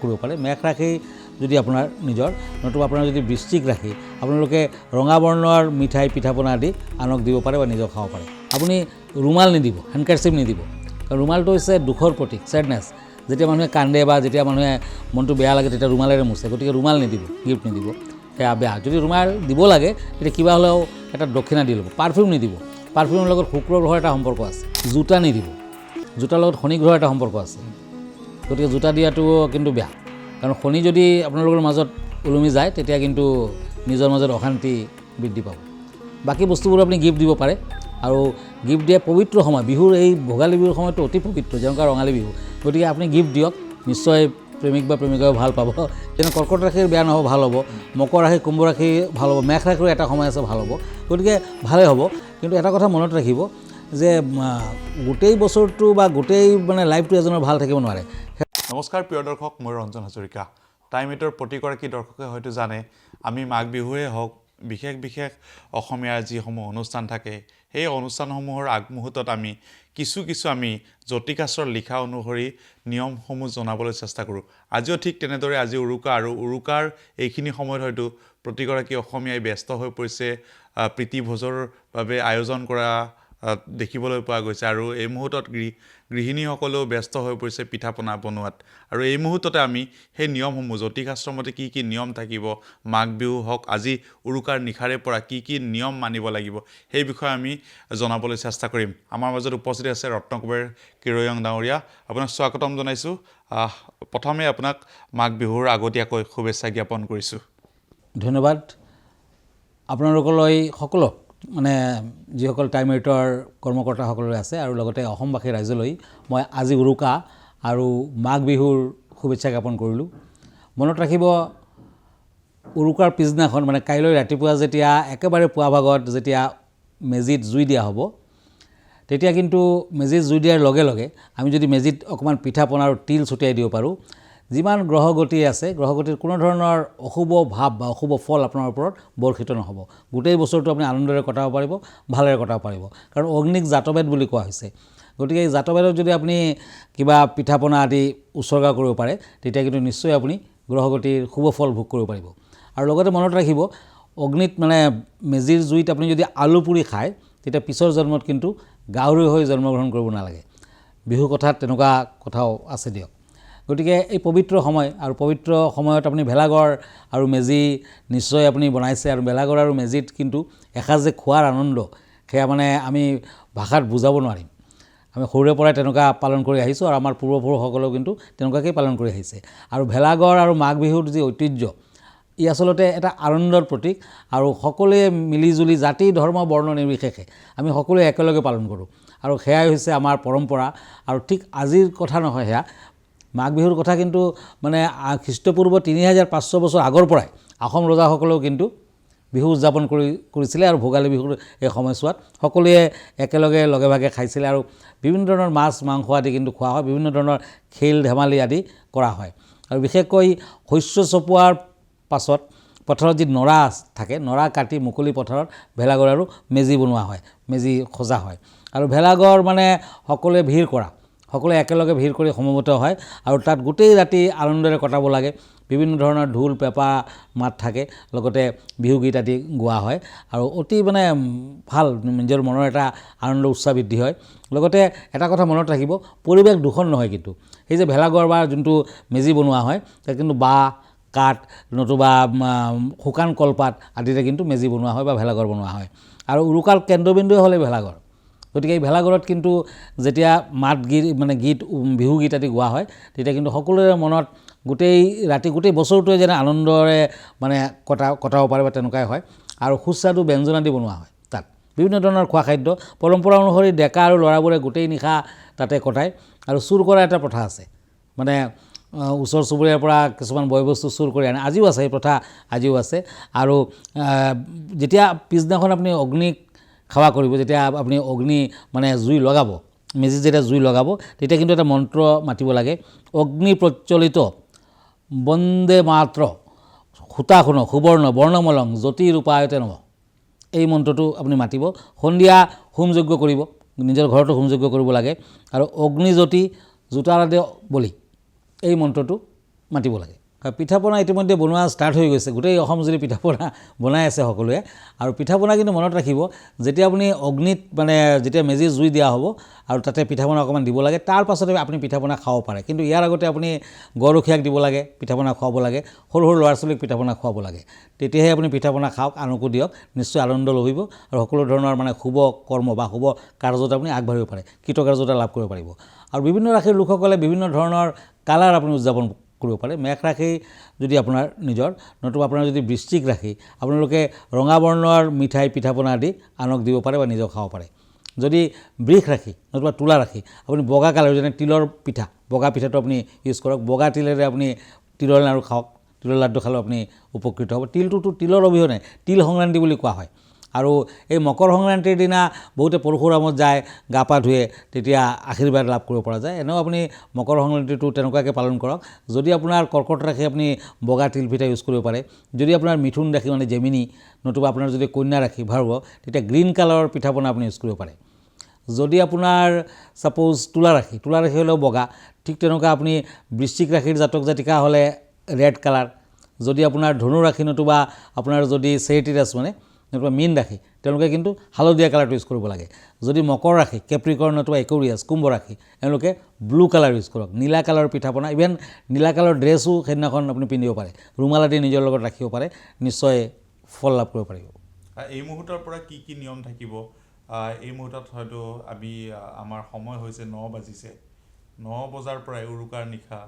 কৰিব পাৰে মেঘ ৰাশি যদি আপোনাৰ নিজৰ নতুবা আপোনাৰ যদি বৃশ্চিক ৰাশি আপোনালোকে ৰঙা বৰ্ণৰ মিঠাই পিঠাপনা আদি আনক দিব পাৰে বা নিজেও খাব পাৰে আপুনি ৰুমাল নিদিব হেণ্ডকাৰচিপ নিদিব কাৰণ ৰুমালটো হৈছে দুখৰ প্ৰতীক ছেডনেছ যেতিয়া মানুহে কান্দে বা যেতিয়া মানুহে মনটো বেয়া লাগে তেতিয়া ৰুমালেৰে মুছে গতিকে ৰুমাল নিদিব গিফ্ট নিদিব সেয়া বেয়া যদি ৰুমাল দিব লাগে তেতিয়া কিবা হ'লেও এটা দক্ষিণা দি ল'ব পাৰফিউম নিদিব পাৰফিউমৰ লগত শুক্ৰ গ্ৰহৰ এটা সম্পৰ্ক আছে জোতা নিদিব জোতাৰ লগত শনি গ্ৰহৰ এটা সম্পৰ্ক আছে গতিকে জোতা দিয়াটো কিন্তু বেয়া কাৰণ শনি যদি আপোনালোকৰ মাজত ওলমি যায় তেতিয়া কিন্তু নিজৰ মাজত অশান্তি বৃদ্ধি পাব বাকী বস্তুবোৰ আপুনি গিফ্ট দিব পাৰে আৰু গিফ্ট দিয়া পবিত্ৰ সময় বিহুৰ এই ভোগালী বিহুৰ সময়টো অতি পবিত্ৰ যেনেকুৱা ৰঙালী বিহু গতিকে আপুনি গিফ্ট দিয়ক নিশ্চয় প্ৰেমিক বা প্ৰেমিকাও ভাল পাব যেনে কৰ্কট ৰাশিৰ বেয়া নহ'ব ভাল হ'ব মকৰ ৰাশি কুম্ভ ৰাশি ভাল হ'ব মেঘ ৰাশিৰো এটা সময় আছে ভাল হ'ব গতিকে ভালেই হ'ব কিন্তু এটা কথা মনত ৰাখিব যে গোটেই বছৰটো বা গোটেই মানে লাইফটো এজনৰ ভাল থাকিব নোৱাৰে নমস্কাৰ প্ৰিয় দৰ্শক মই ৰঞ্জন হাজৰিকা টাইম এইটৰ প্ৰতিগৰাকী দৰ্শকে হয়তো জানে আমি মাঘ বিহুৱে হওক বিশেষ অসমীয়াৰ যিসমূহ অনুষ্ঠান থাকে সেই অনুষ্ঠানসমূহৰ আগমুহূৰ্তত আমি কিছু আমি জ্যোতিষাস্ত্ৰৰ লিখা অনুসৰি নিয়মসমূহ জনাবলৈ চেষ্টা কৰোঁ আজিও ঠিক তেনেদৰে আজি উৰুকা আৰু উৰুকাৰ এইখিনি সময়ত হয়তো প্ৰতিগৰাকী অসমীয়াই ব্যস্ত হৈ পৰিছে প্ৰীতিভোজৰ বাবে আয়োজন কৰা দেখিবলৈ পোৱা গৈছে আৰু এই মুহূৰ্তত গৃহিণীসকলেও ব্যস্ত হৈ পৰিছে পিঠা পনা বনোৱাত আৰু এই মুহূৰ্ততে আমি সেই নিয়মসমূহ জ্যোতিষাস্ত্ৰৰ মতে কি নিয়ম থাকিব মাঘ বিহু হওক আজি উৰুকাৰ নিশাৰে পৰা কি নিয়ম মানিব লাগিব সেই বিষয়ে আমি জনাবলৈ চেষ্টা কৰিম আমাৰ মাজত উপস্থিত আছে ৰত্নকুবেৰ কিৰয়ং ডাঙৰীয়া আপোনাক স্বাগতম জনাইছোঁ প্ৰথমে আপোনাক মাঘ বিহুৰ আগতীয়াকৈ শুভেচ্ছা জ্ঞাপন কৰিছোঁ ধন্যবাদ আপোনালোকলৈ সকলো মানে যিসকল টাইম এইটৰ কৰ্মকৰ্তাসকললৈ আছে আৰু লগতে অসমবাসী ৰাইজলৈ মই আজি উৰুকা আৰু মাঘ বিহুৰ শুভেচ্ছা জ্ঞাপন কৰিলোঁ মনত ৰাখিব উৰুকাৰ পিছদিনাখন মানে কাইলৈ ৰাতিপুৱা যেতিয়া একেবাৰে পুৱা ভাগত যেতিয়া মেজিত জুই দিয়া হ'ব তেতিয়া কিন্তু মেজিত জুই দিয়াৰ লগে লগে আমি যদি মেজিত অকণমান পিঠা পনা আৰু তিল ছটিয়াই দিব পাৰোঁ যিমান গ্ৰহগতি আছে গ্ৰহগতিৰ কোনো ধৰণৰ অশুভ ভাৱ বা অশুভ ফল আপোনাৰ ওপৰত বৰ্ষিত নহ'ব গোটেই বছৰটো আপুনি আনন্দৰে কটাব পাৰিব ভালেৰে কটাব পাৰিব কাৰণ অগ্নিক জাতবেদ বুলি কোৱা হৈছে গতিকে এই জাতবেদত যদি আপুনি কিবা পিঠা পনা আদি উৎসৰ্গা কৰিব পাৰে তেতিয়া কিন্তু নিশ্চয় আপুনি গ্ৰহগতিৰ শুভ ফল ভোগ কৰিব পাৰিব আৰু লগতে মনত ৰাখিব অগ্নিত মানে মেজিৰ জুইত আপুনি যদি আলু পুৰি খায় তেতিয়া পিছৰ জন্মত কিন্তু গাহৰি হৈ জন্মগ্ৰহণ কৰিব নালাগে বিহু কথাত তেনেকুৱা কথাও আছে দিয়ক গতিকে এই পবিত্ৰ সময় আৰু পবিত্ৰ সময়ত আপুনি ভেলাঘৰ আৰু মেজি নিশ্চয় আপুনি বনাইছে আৰু ভেলাঘৰ আৰু মেজিত কিন্তু এসাঁজ যে খোৱাৰ আনন্দ সেয়া মানে আমি ভাষাত বুজাব নোৱাৰিম আমি সৰুৰে পৰাই তেনেকুৱা পালন কৰি আহিছোঁ আৰু আমাৰ পূৰ্বপুৰুষসকলেও কিন্তু তেনেকুৱাকৈ পালন কৰি আহিছে আৰু ভেলাঘৰ আৰু মাঘ বিহুৰ যি ঐতিহ্য ই আচলতে এটা আনন্দৰ প্ৰতীক আৰু সকলোৱে মিলিজুলি জাতি ধৰ্ম বৰ্ণ নিৰ্বিশেষে আমি সকলোৱে একেলগে পালন কৰোঁ আৰু সেয়াই হৈছে আমাৰ পৰম্পৰা আৰু ঠিক আজিৰ কথা নহয় সেয়া মাঘ বিহুৰ কথা কিন্তু মানে খ্ৰীষ্টপূৰ্ব 3500 বছৰ আগৰ পৰাই আহোম ৰজাসকলেও কিন্তু বিহু উদযাপন কৰিছিলে আৰু ভোগালী বিহুৰ এই সময়ছোৱাত সকলোৱে একেলগে লগে ভাগে খাইছিলে আৰু বিভিন্ন ধৰণৰ মাছ মাংস আদি কিন্তু খোৱা হয় বিভিন্ন ধৰণৰ খেল ধেমালি আদি কৰা হয় আৰু বিশেষকৈ শস্য চপোৱাৰ পাছত পথাৰত যি নৰা থাকে নৰা কাটি মুকলি পথাৰত ভেলাঘৰ আৰু মেজি বনোৱা হয় মেজি সজা হয় আৰু ভেলাঘৰ মানে সকলোৱে ভিৰ কৰা সকলোৱে একেলগে ভিৰ কৰি সমবেত হয় আৰু তাত গোটেই ৰাতি আনন্দৰে কটাব লাগে বিভিন্ন ধৰণৰ ঢোল পেঁপা মাত থাকে লগতে বিহুগীত আদি গোৱা হয় আৰু অতি মানে ভাল নিজৰ মনৰ এটা আনন্দ উৎসাহ বৃদ্ধি হয় লগতে এটা কথা মনত ৰাখিব পৰিৱেশ দূষণ নহয় কিন্তু এই যে ভেলাঘৰ বা যোনটো মেজি বনোৱা হয় তাত কিন্তু বাঁহ কাঠ নতুবা শুকান কলপাত আদিৰে কিন্তু মেজি বনোৱা হয় বা ভেলাঘৰ বনোৱা হয় আৰু উৰুকাৰ কেন্দ্ৰবিন্দুৱে হ'লে ভেলাঘৰ গতিকে এই ভেলাঘৰত কিন্তু যেতিয়া গীত বিহুগীত আদি গোৱা হয় তেতিয়া কিন্তু সকলোৰে মনত গোটেই ৰাতি গোটেই বছৰটোৱে যেনে আনন্দৰে মানে কটাব পাৰে বা তেনেকুৱাই হয় আৰু সুস্বাদু ব্যঞ্জন আদি বনোৱা হয় তাত বিভিন্ন ধৰণৰ খোৱা খাদ্য পৰম্পৰা অনুসৰি ডেকা আৰু ল'ৰাবোৰে গোটেই নিশা তাতে কটায় আৰু চুৰ কৰা এটা প্ৰথা আছে মানে ওচৰ চুবুৰীয়াৰ পৰা কিছুমান বয় বস্তু চুৰ কৰি আনে আজিও আছে এই প্ৰথা আজিও আছে আৰু যেতিয়া পিছদিনাখন আপুনি অগ্নিক সেৱা কৰিব যেতিয়া আপুনি অগ্নি মানে জুই লগাব মেজি যেতিয়া জুই লগাব তেতিয়া কিন্তু এটা মন্ত্ৰ মাতিব লাগে অগ্নি প্ৰজ্বলিত বন্দে মাত্ৰ হুতাশুন সুবৰ্ণ বৰ্ণমলং জ্যোতি ৰূপায়তে নমঃ এই মন্ত্ৰটো আপুনি মাতিব সন্ধিয়া হোমযজ্ঞ কৰিব নিজৰ ঘৰতো হোমযজ্ঞ কৰিব লাগে আৰু অগ্নিজ্যোতি জোতাৰাদে বলি এই মন্ত্ৰটো মাতিব লাগে। পিঠাপনা ইতিমধ্যে বনোৱা ষ্টাৰ্ট হৈ গৈছে, গোটেই অসম জুৰি পিঠাপনা বনাই আছে সকলোৱে। আৰু পিঠাপনা কিন্তু মনত ৰাখিব, যেতিয়া আপুনি অগ্নিত মানে যেতিয়া মেজি জুই দিয়া হ'ব আৰু তাতে পিঠাপনা অকণমান দিব লাগে, তাৰ পাছতে আপুনি পিঠাপনা খাব পাৰে। কিন্তু ইয়াৰ আগতে আপুনি গৰখীয়াক দিব লাগে, পিঠাপনা খুৱাব লাগে, সৰু সৰু ল'ৰা ছোৱালীক পিঠাপনা খুৱাব লাগে। তেতিয়াহে আপুনি পিঠাপনা খাওক, আনকো দিয়ক, নিশ্চয় আনন্দ লভিব আৰু সকলো ধৰণৰ মানে শুভ কৰ্ম বা শুভ কাৰ্যত আপুনি আগবাঢ়িব পাৰে, কৃতকাৰ্যতা লাভ কৰিব পাৰিব। আৰু বিভিন্ন ৰাশিৰ লোকসকলে বিভিন্ন ধৰণৰ কালাৰ আপুনি উদযাপন কৰিব পাৰে। মেঘ ৰাশি যদি আপোনাৰ নিজৰ, নতুবা আপোনাৰ যদি বৃশ্চিক ৰাশি, আপোনালোকে ৰঙা বৰ্ণৰ মিঠাই পিঠাপনা আদি আনক দিব পাৰে বা নিজেও খাব পাৰে। যদি বৃষ ৰাশি নতুবা তুলা ৰাশি, আপুনি বগা কালাৰ যেনে তিলৰ পিঠা, বগা পিঠাটো আপুনি ইউজ কৰক, বগা তিলেৰে আপুনি তিলৰ লাড়ু খাওক, তিলৰ লাড্ডু খালেও আপুনি উপকৃত হ'ব। তিলটোতো তিলৰ অবিহনে তিল সংক্ৰান্তি বুলি কোৱা হয়। আৰু এই মকৰ সংক্ৰান্তিৰ দিনা বহুতে পৰশুৰামত যায়, গা পা ধুৱে, তেতিয়া আশীৰ্বাদ লাভ কৰিব পৰা যায়। এনেও আপুনি মকৰ সংক্ৰান্তিটো তেনেকুৱাকৈ পালন কৰক। যদি আপোনাৰ কৰ্কট ৰাশি, আপুনি বগা তিল পিঠা ইউজ কৰিব পাৰে। যদি আপোনাৰ মিথুন ৰাশি মানে জেমিনি, নতুবা আপোনাৰ যদি কন্যা ৰাশি ভাৰ্গ, তেতিয়া গ্ৰীণ কালাৰৰ পিঠাপনা আপুনি ইউজ কৰিব পাৰে। যদি আপোনাৰ ছাপ'জ তুলা ৰাশি হ'লেও বগা, ঠিক তেনেকুৱা আপুনি বৃশ্চিক ৰাশিৰ জাতক জাতিকা হ'লে ৰেড কালাৰ। যদি আপোনাৰ ধনু ৰাশি নতুবা আপোনাৰ যদি চেৰিটিৰাছ মানে নতুবা মীন ৰাশি, তেওঁলোকে কিন্তু হালধীয়া কালাৰটো ইউজ কৰিব লাগে। যদি মকৰ ৰাশি, কেপ্ৰিকৰ্ণ নতুবা একুৰিয়াছ, কুম্ভ ৰাশি, এওঁলোকে ব্লু কালাৰ ইউজ কৰক। নীলা কালাৰৰ পিঠাপনা, ইভেন নীলা কালাৰৰ ড্ৰেছো সেইদিনাখন আপুনি পিন্ধিব পাৰে, ৰুমাল আদি নিজৰ লগত ৰাখিব পাৰে, নিশ্চয় ফল লাভ কৰিব পাৰিব। এই মুহূৰ্তৰ পৰা কি কি নিয়ম থাকিব? এই মুহূৰ্তত হয়তো আমাৰ সময় হৈছে 9 বাজিছে, 9 বজাৰ পৰাই উৰুকাৰ নিশা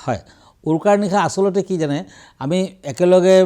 হয়, উৰুকাৰ নিশা আচলতে কি জানে, আমি একেলগে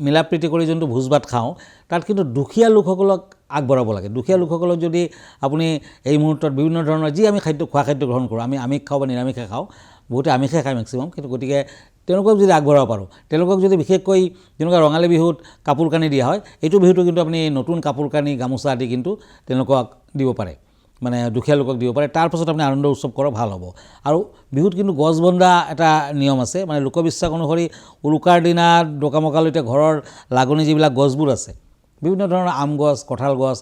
মিলা প্ৰীতি কৰি যোনটো ভোজ ভাত খাওঁ, তাত কিন্তু দুখীয়া লোকসকলক আগবঢ়াব লাগে। দুখীয়া লোকসকলক যদি আপুনি এই মুহূৰ্তত বিভিন্ন ধৰণৰ যি আমি খোৱা খাদ্য গ্ৰহণ কৰোঁ, আমি আমিষ খাওঁ বা নিৰামিষে খাওঁ, বহুতে আমিষে খায় মেক্সিমাম, কিন্তু গতিকে তেওঁলোকক যদি আগবঢ়াব পাৰোঁ, তেওঁলোকক যদি বিশেষকৈ যেনেকুৱা ৰঙালী বিহুত কাপোৰ কানি দিয়া হয়, এইটো বিহুতো কিন্তু আপুনি নতুন কাপোৰ কানি গামোচা আদি কিন্তু তেওঁলোকক দিব পাৰে, মানে দুখীয়া লোকক দিব পাৰে। তাৰপাছত আপুনি আনন্দ উৎসৱ কৰক, ভাল হ'ব। আৰু বিহুত কিন্তু গছ বন্ধা এটা নিয়ম আছে, মানে লোকবিশ্বাস অনুসৰি উৰুকাৰ দিনা ডকামকালৈতে ঘৰৰ লাগনি যিবিলাক গছবোৰ আছে, বিভিন্ন ধৰণৰ আম গছ, কঁঠাল গছ,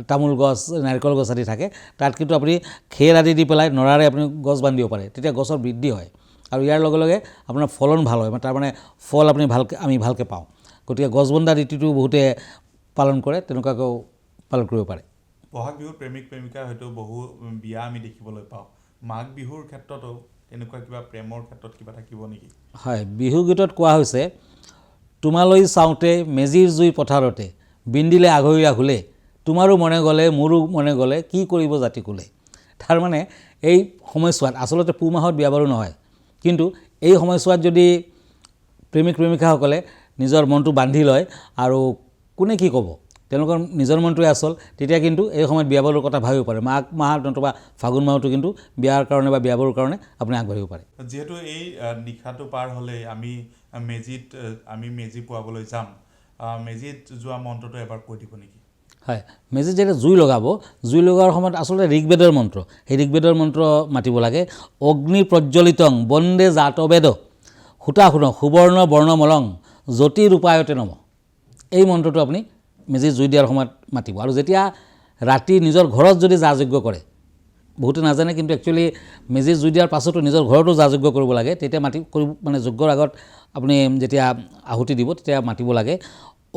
তামোল গছ, নাৰিকল গছ আদি থাকে, তাত কিন্তু আপুনি খেৰ আদি দি পেলাই নৰাৰে আপুনি গছ বান্ধিব পাৰে, তেতিয়া গছৰ বৃদ্ধি হয় আৰু ইয়াৰ লগে লগে আপোনাৰ ফলন ভাল হয়, তাৰমানে ফল আপুনি আমি ভালকৈ পাওঁ। গতিকে গছ বন্ধা ৰীতিটো বহুতে পালন কৰে, তেনেকুৱাকৈও পালন কৰিব পাৰে। বহাগ বিহুৰ প্ৰেমিক প্ৰেমিকাৰ হয়তো বহু বিয়া আমি দেখিবলৈ পাওঁ। মাঘ বিহুৰ ক্ষেত্ৰতো তেনেকুৱা কিবা প্ৰেমৰ ক্ষেত্ৰত কিবা থাকিব নেকি? হয়, বিহু গীতত কোৱা হৈছে, তোমালৈ চাওঁতে মেজিৰ জুই পথাৰতে, বিন্দিলে আঘৰি আঘুলে, তোমাৰো মনে গ'লে মোৰো মনে গ'লে, কি কৰিব জাতি কুলে। তাৰমানে এই সময়ছোৱাত আচলতে পুহ মাহত বিয়া বাৰু নহয়, কিন্তু এই সময়ছোৱাত যদি প্ৰেমিক প্ৰেমিকাসকলে নিজৰ মনটো বান্ধি লয় আৰু কোনে কি ক'ব, তেওঁলোকৰ নিজৰ মনটোৱে আচল, তেতিয়া কিন্তু এই সময়ত বিয়াবাৰুৰ কথা ভাবিব পাৰে। মাঘ মাহত নতুবা ফাগুন মাহতো কিন্তু বিয়াৰ কাৰণে বা বিয়াবাৰুৰ কাৰণে আপুনি আগবাঢ়িব পাৰে। যিহেতু এই নিশাটো পাৰ হ'লে আমি মেজি পুৱাবলৈ যাম, মেজিত যোৱা মন্ত্ৰটো এবাৰ কৈ দিব নেকি? হয়, মেজিত যেতিয়া জুই লগাব, জুই লগোৱাৰ সময়ত আচলতে ঋগ্বেদৰ মন্ত্ৰ, সেই ঋগ্বেদৰ মন্ত্ৰ মাতিব লাগে। অগ্নি প্ৰজ্বলিতং বন্দে জাতবেদ, সূতা শুন সুবৰ্ণ বৰ্ণমলং জ্যোতি ৰূপায়তে নম। এই মন্ত্ৰটো আপুনি মেজি জুই দিয়াৰ সময়ত মাতিব। আৰু যেতিয়া ৰাতি নিজৰ ঘৰত যদি যা যজ্ঞ কৰে, বহুতে নাজানে কিন্তু একচুৱেলি মেজি জুই দিয়াৰ পাছতো নিজৰ ঘৰতো যা যজ্ঞ কৰিব লাগে, তেতিয়া মানে যজ্ঞৰ আগত আপুনি যেতিয়া আহুতি দিব তেতিয়া মাতিব লাগে,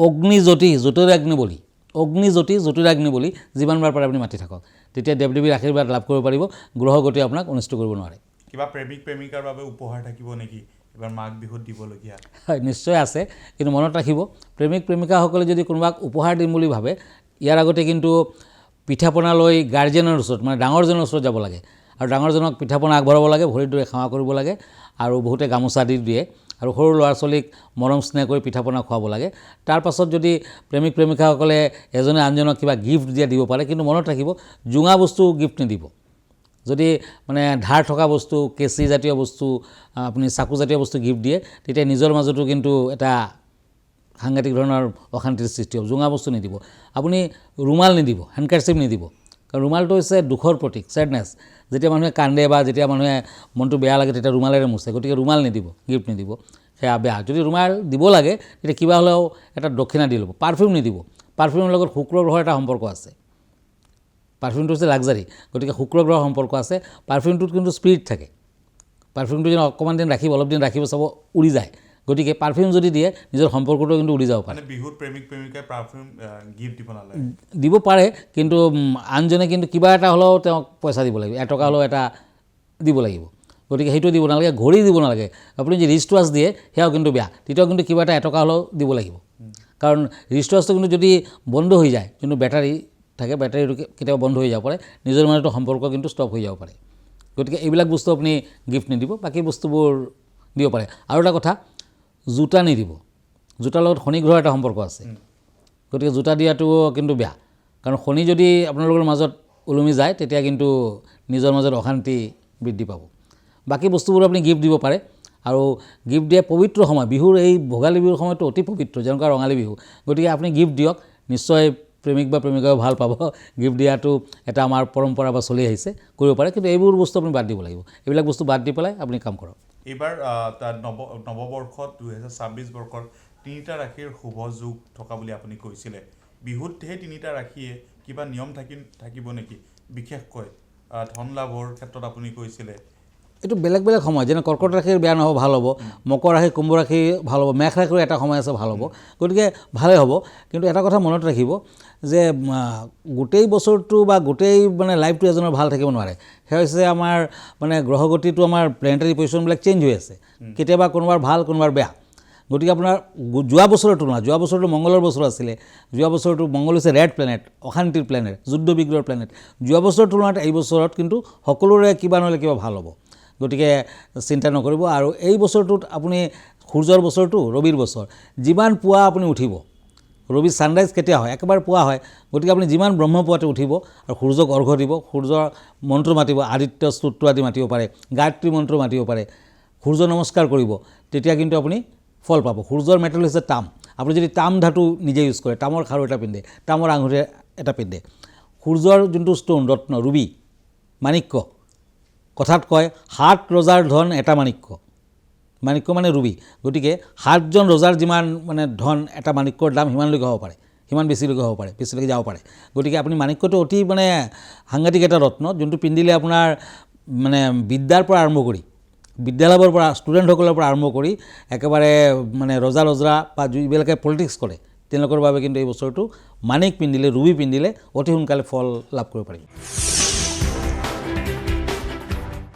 অগ্নিজ্যোতি জ্যোতিৰাগ্নি বুলি, অগ্নিজ্যোতি জ্যোতিৰাগ্নি বুলি যিমানবাৰ পাৰে আপুনি মাতি থাকক, তেতিয়া দেৱ দেৱীৰ আশীৰ্বাদ লাভ কৰিব পাৰিব, গ্ৰহগতি আপোনাক অনিষ্ট কৰিব নোৱাৰে। কিবা প্ৰেমিক প্ৰেমিকাৰ বাবে উপহাৰ থাকিব নেকি এবাৰ মাঘ বিহুত দিবলগীয়া? হয়, নিশ্চয় আছে, কিন্তু মনত ৰাখিব, প্ৰেমিক প্ৰেমিকাসকলে যদি কোনোবাক উপহাৰ দিম বুলি ভাবে, ইয়াৰ আগতে কিন্তু পিঠাপনা লৈ গাৰ্জেনৰ ওচৰত, মানে ডাঙৰজনৰ ওচৰত যাব লাগে আৰু ডাঙৰজনক পিঠাপনা আগবঢ়াব লাগে, ভৰিত ধৰি সেৱা কৰিব লাগে, আৰু বহুতে গামোচা দি দিয়ে, আৰু সৰু ল'ৰা ছোৱালীক মৰম স্নেহ কৰি পিঠাপনা খুৱাব লাগে। তাৰ পাছত যদি প্ৰেমিক প্ৰেমিকাসকলে এজনে আনজনক কিবা গিফ্ট দিব পাৰে, কিন্তু মনত ৰাখিব, জোঙা বস্তু গিফ্ট নিদিব। যদি মানে ধাৰ থকা বস্তু, কেঁচি জাতীয় বস্তু, আপুনি চাকু জাতীয় বস্তু গিফ্ট দিয়ে, তেতিয়া নিজৰ মাজতো কিন্তু এটা সাংঘাতিক ধৰণৰ অশান্তিৰ সৃষ্টি হ'ব। জোঙা বস্তু নিদিব। আপুনি ৰুমাল নিদিব, হেণ্ডকাৰচিপ নিদিব, কাৰণ ৰুমালটো হৈছে দুখৰ প্ৰতীক, ছেডনেছ। যেতিয়া মানুহে কান্দে বা যেতিয়া মানুহে মনটো বেয়া লাগে, তেতিয়া ৰুমালেৰে মুছে, গতিকে ৰুমাল নিদিব, গিফ্ট নিদিব, সেয়া বেয়া। যদি ৰুমাল দিব লাগে, তেতিয়া কিবা হ'লেও এটা দক্ষিণা দি ল'ব। পাৰফিউম নিদিব, পাৰফিউমৰ লগত শুক্ৰ গ্ৰহৰ এটা সম্পৰ্ক আছে, পাৰফিউমটো হৈছে লাক্সাৰী, গতিকে শুক্ৰ গ্ৰহৰ সম্পৰ্ক আছে। পাৰফিউমটোত কিন্তু স্পিৰিট থাকে, পাৰফিউমটো যেন অকণমান দিন ৰাখিব, অলপ দিন ৰাখিব, চাব উৰি যায়। গতিকে পাৰফিউম যদি দিয়ে নিজৰ সম্পৰ্কটো কিন্তু উৰি যাব পাৰে। মানে বিহুত প্ৰেমিক প্ৰেমিকাই পাৰফিউম গিফ্ট দিব নালাগে। দিব পাৰে, কিন্তু আনজনে কিন্তু কিবা এটা হ'লেও তেওঁক পইচা দিব লাগিব, এটকা হ'লেও এটা দিব লাগিব। গতিকে সেইটো দিব নালাগে। ঘড়ী দিব নালাগে। আপুনি যদি ৰিষ্ট ৱাচ দিয়ে সেয়াও কিন্তু বেয়া, তেতিয়াও কিন্তু কিবা এটা এটকা হ'লেও দিব লাগিব। কাৰণ ৰিষ্ট ৱাচটো কিন্তু যদি বন্ধ হৈ যায়, কিন্তু বেটাৰী থাকে, বেটাৰীটো কেতিয়াবা বন্ধ হৈ যাব পাৰে, নিজৰ মাজতো সম্পৰ্ক কিন্তু ষ্টপ হৈ যাব পাৰে। গতিকে এইবিলাক বস্তু আপুনি গিফ্ট নিদিব, বাকী বস্তুবোৰ দিব পাৰে। আৰু এটা কথা, জোতা নিদিব। জোতাৰ লগত শনি গ্ৰহৰ এটা সম্পৰ্ক আছে। গতিকে জোতা দিয়াটো কিন্তু বেয়া, কাৰণ শনি যদি আপোনালোকৰ মাজত ওলমি যায়, তেতিয়া কিন্তু নিজৰ মাজত অশান্তি বৃদ্ধি পাব। বাকী বস্তুবোৰ আপুনি গিফ্ট দিব পাৰে। আৰু গিফ্ট দিয়া পবিত্ৰ সময়, বিহুৰ এই ভোগালী বিহুৰ সময়টো অতি পবিত্ৰ, যেনেকুৱা ৰঙালী বিহু। গতিকে আপুনি গিফ্ট দিয়ক, নিশ্চয় প্ৰেমিক বা প্ৰেমিকাও ভাল পাব। গিফ্ট দিয়াটো এটা আমাৰ পৰম্পৰা বা চলি আহিছে, কৰিব পাৰে। কিন্তু এইবোৰ বস্তু আপুনি বাদ দিব লাগিব। এইবিলাক বস্তু বাদ দি পেলাই আপুনি কাম কৰক। এইবাৰ নৱবৰ্ষত 2026 বৰ্ষৰ 3টা ৰাশিৰ শুভ যোগ থকা বুলি আপুনি কৈছিলে। বিহুত সেই 3টা ৰাশিয়ে কিবা নিয়ম থাকিব নেকি? বিশেষকৈ ধন লাভৰ ক্ষেত্ৰত আপুনি কৈছিলে। এইটো বেলেগ বেলেগ সময়, যেনে কৰ্কট ৰাশিৰ বেয়া নহ'ব, ভাল হ'ব। মকৰ ৰাশি, কুম্ভ ৰাশি ভাল হ'ব। মেঘ ৰাশিৰ এটা সময় আছে ভাল হ'ব। গতিকে ভালেই হ'ব। কিন্তু এটা কথা মনত ৰাখিব যে গোটেই বছৰটো বা গোটেই মানে লাইফটো এজনৰ ভাল থাকিব নোৱাৰে। সেয়া হৈছে আমাৰ মানে গ্ৰহগতিটো, আমাৰ প্লেনেটাৰী পজিশ্যনবিলাক চেঞ্জ হৈ আছে। কেতিয়াবা কোনোবাৰ ভাল, কোনোবাৰ বেয়া। গতিকে আপোনাৰ যোৱা বছৰৰ তুলনাত, যোৱা বছৰটো মংগলৰ বছৰ আছিলে, যোৱা বছৰটো মংগল হৈছে ৰেড প্লেনেট, অশান্তিৰ প্লেনেট, যুদ্ধ বিগ্ৰহৰ প্লেনেট। যোৱা বছৰৰ তুলনাত এই বছৰত কিন্তু সকলোৰে কিবা নহ'লে কিবা ভাল হ'ব। গতিকে চিন্তা নকৰিব। আৰু এই বছৰটোত আপুনি সূৰ্যৰ বছৰটো, ৰবিৰ বছৰ, যিমান পুৱা আপুনি উঠিব, ৰবিৰ ছানৰাইজ কেতিয়া হয়? একেবাৰে পুৱা হয়। গতিকে আপুনি যিমান ব্ৰহ্মপুৱাতে উঠিব আৰু সূৰ্যক অৰ্ঘ্য দিব, সূৰ্যৰ মন্ত্ৰ মাতিব, আদিত্য স্তোত্ৰ আদি মাতিব পাৰে, গায়ত্ৰী মন্ত্ৰ মাতিব পাৰে, সূৰ্য নমস্কাৰ কৰিব, তেতিয়া কিন্তু আপুনি ফল পাব। সূৰ্যৰ মেটেল হৈছে তাম। আপুনি যদি তাম ধাতু নিজে ইউজ কৰে, তামৰ খাৰু এটা পিন্ধে, তামৰ আঙুঠি এটা পিন্ধে, সূৰ্যৰ যোনটো ষ্টোন, ৰত্ন, ৰুবি, মাণিক্য, কথাত কয় 7 ৰজাৰ ধন এটা মাণিক্য। মাণিক্য মানে ৰুবি। গতিকে 7জন ৰজাৰ যিমান মানে ধন এটা মাণিক্যৰ দাম সিমানলৈকে হ'ব পাৰে, সিমান বেছিলৈকে হ'ব পাৰে, বেছিলৈকে যাব পাৰে। গতিকে আপুনি মাণিক্যটো অতি মানে সাংঘাতিক এটা ৰত্ন, যোনটো পিন্ধিলে আপোনাৰ মানে বিদ্যাৰ পৰা আৰম্ভ কৰি, বিদ্যালয়ৰ পৰা ষ্টুডেণ্টসকলৰ পৰা আৰম্ভ কৰি একেবাৰে মানে ৰজা ৰজা বা যিবিলাকে পলিটিক্স কৰে, তেওঁলোকৰ বাবে কিন্তু এই বছৰটো মাণিক পিন্ধিলে, ৰুবি পিন্ধিলে অতি সোনকালে ফল লাভ কৰিব পাৰিব।